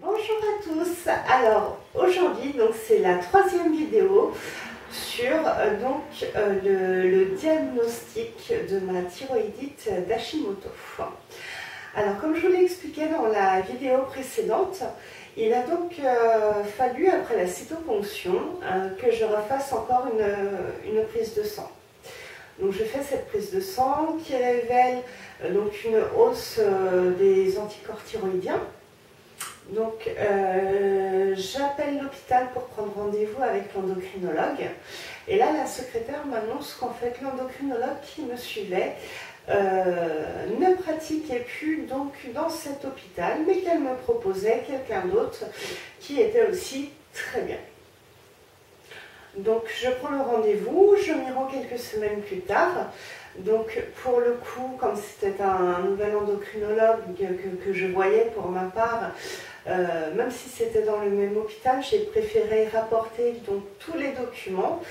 Bonjour à tous. Alors aujourd'hui c'est la troisième vidéo sur le diagnostic de ma thyroïdite d'Hashimoto. Alors comme je vous l'ai expliqué dans la vidéo précédente, il a donc fallu après la cytoponction que je refasse encore une prise de sang. Donc je fais cette prise de sang qui révèle donc une hausse des anticorps thyroïdiens. Donc j'appelle l'hôpital pour prendre rendez-vous avec l'endocrinologue. Et là la secrétaire m'annonce qu'en fait l'endocrinologue qui me suivait ne pratiquait plus donc dans cet hôpital, mais qu'elle me proposait quelqu'un d'autre qui était aussi très bien. Donc je prends le rendez-vous, je m'y rends quelques semaines plus tard. Donc pour le coup, comme c'était un nouvel endocrinologue que je voyais pour ma part, même si c'était dans le même hôpital, j'ai préféré rapporter donc tous les documents,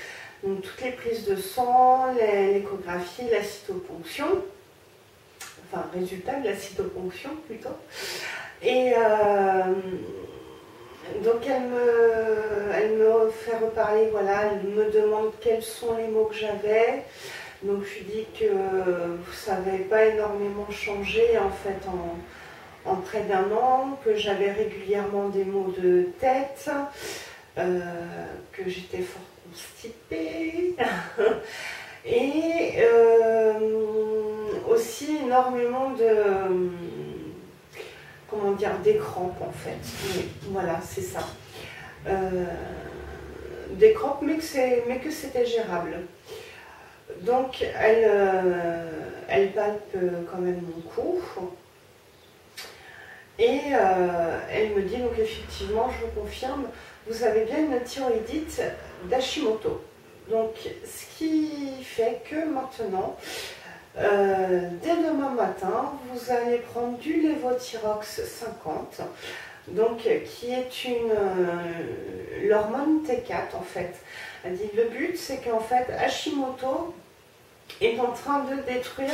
donc toutes les prises de sang, l'échographie, la cytoponction, enfin résultat de la cytoponction plutôt. Et donc elle me fait reparler, voilà, elle me demande quels sont les maux que j'avais. Donc je lui dis que ça n'avait pas énormément changé en fait en près d'un an, que j'avais régulièrement des maux de tête, que j'étais fort constipée et aussi énormément de, comment dire, des crampes en fait. Oui, voilà, c'est ça. Des crampes, mais que c'était gérable. Donc elle palpe quand même mon cou et elle me dit donc effectivement, je vous confirme, vous avez bien une thyroïdite d'Hashimoto. Donc ce qui fait que maintenant, dès demain matin, vous allez prendre du Levothyrox 50, donc qui est l'hormone T4 en fait. Elle dit le but c'est qu'en fait Hashimoto est en train de détruire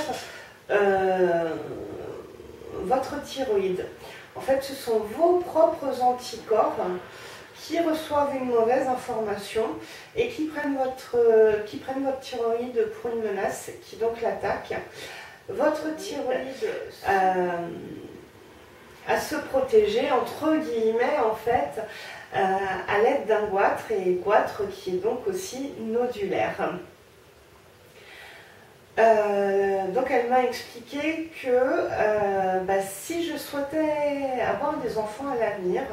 votre thyroïde. En fait ce sont vos propres anticorps qui reçoivent une mauvaise information et qui prennent votre thyroïde pour une menace, qui donc l'attaque. Votre thyroïde à se protéger entre guillemets en fait à l'aide d'un goitre, et goitre qui est donc aussi nodulaire. Donc elle m'a expliqué que si je souhaitais avoir des enfants à l'avenir,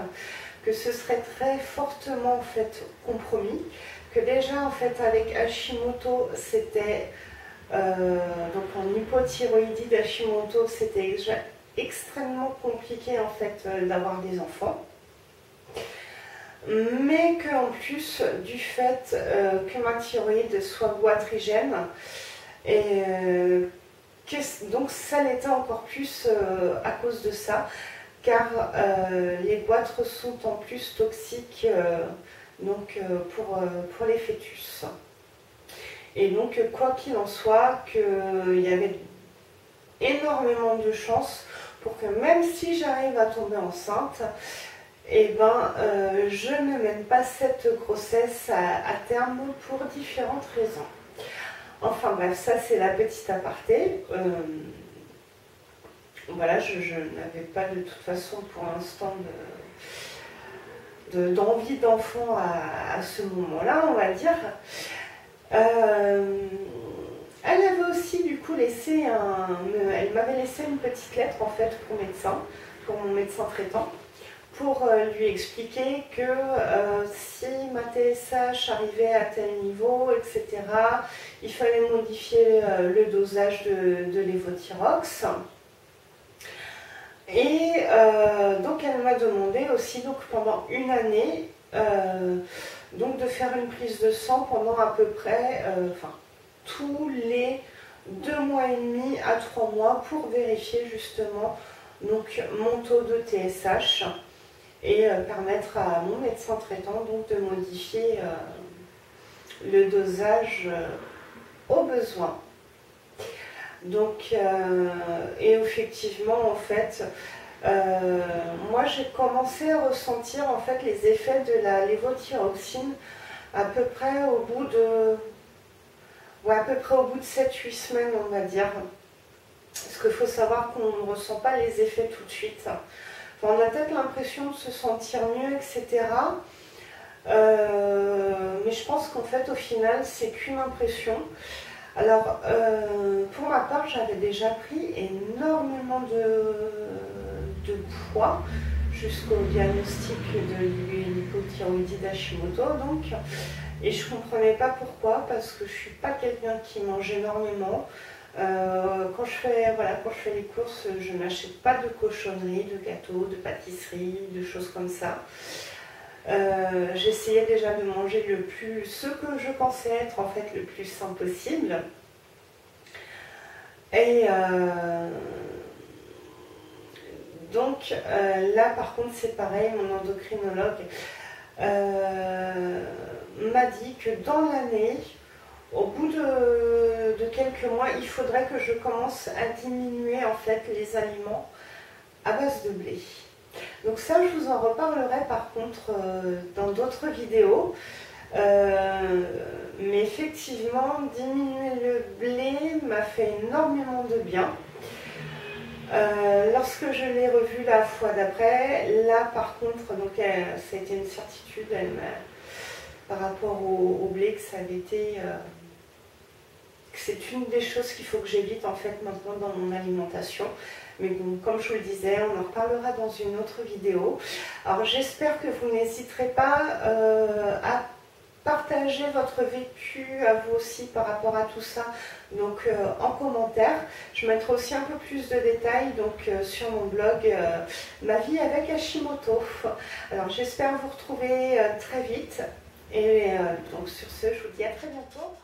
que ce serait très fortement en fait compromis, que déjà en fait avec Hashimoto c'était donc en hypothyroïdie d'Hashimoto c'était déjà extrêmement compliqué en fait d'avoir des enfants, mais qu'en plus du fait que ma thyroïde soit goitrigène, et donc ça l'était encore plus à cause de ça, car les goitres sont en plus toxiques pour les fœtus. Et donc quoi qu'il en soit, qu'il y avait énormément de chances pour que même si j'arrive à tomber enceinte, je ne mène pas cette grossesse à terme pour différentes raisons. Enfin bref, ça c'est la petite aparté. Voilà, je n'avais pas de toute façon pour l'instant d'envie d'enfant à ce moment-là, on va dire. Elle avait aussi du coup laissé elle m'avait laissé une petite lettre en fait pour mon médecin traitant, pour lui expliquer que si ma TSH arrivait à tel niveau, etc., il fallait modifier le dosage de Levothyrox. Et donc elle m'a demandé aussi donc pendant une année donc de faire une prise de sang pendant à peu près tous les 2 mois et demi à 3 mois pour vérifier justement donc mon taux de TSH et permettre à mon médecin traitant donc de modifier le dosage au besoin. Donc et effectivement en fait Moi j'ai commencé à ressentir en fait les effets de la lévothyroxine à peu près au bout de 7-8 semaines, on va dire. Parce qu'il faut savoir qu'on ne ressent pas les effets tout de suite. Enfin, on a peut-être l'impression de se sentir mieux, etc. Mais je pense qu'en fait, au final, c'est qu'une impression. Alors, pour ma part, j'avais déjà pris énormément de poids jusqu'au diagnostic de l'hypothyroïdie d'Hashimoto, donc. Et je ne comprenais pas pourquoi, parce que je ne suis pas quelqu'un qui mange énormément. Quand je fais les courses, je n'achète pas de cochonneries, de gâteaux, de pâtisseries, de choses comme ça. J'essayais déjà de manger ce que je pensais être en fait le plus sain possible. Et donc là par contre c'est pareil, mon endocrinologue m'a dit que dans l'année, au bout de quelques mois, il faudrait que je commence à diminuer en fait les aliments à base de blé. Donc ça, je vous en reparlerai par contre dans d'autres vidéos. Mais effectivement, diminuer le blé m'a fait énormément de bien. Lorsque je l'ai revu la fois d'après, là par contre, donc ça a été une certitude par rapport au blé, que ça avait été... que c'est une des choses qu'il faut que j'évite en fait maintenant dans mon alimentation. Mais bon, comme je vous le disais, on en reparlera dans une autre vidéo. Alors j'espère que vous n'hésiterez pas à partager votre vécu à vous aussi par rapport à tout ça, donc en commentaire. Je mettrai aussi un peu plus de détails donc sur mon blog Ma vie avec Hashimoto. Alors j'espère vous retrouver très vite et donc sur ce je vous dis à très bientôt.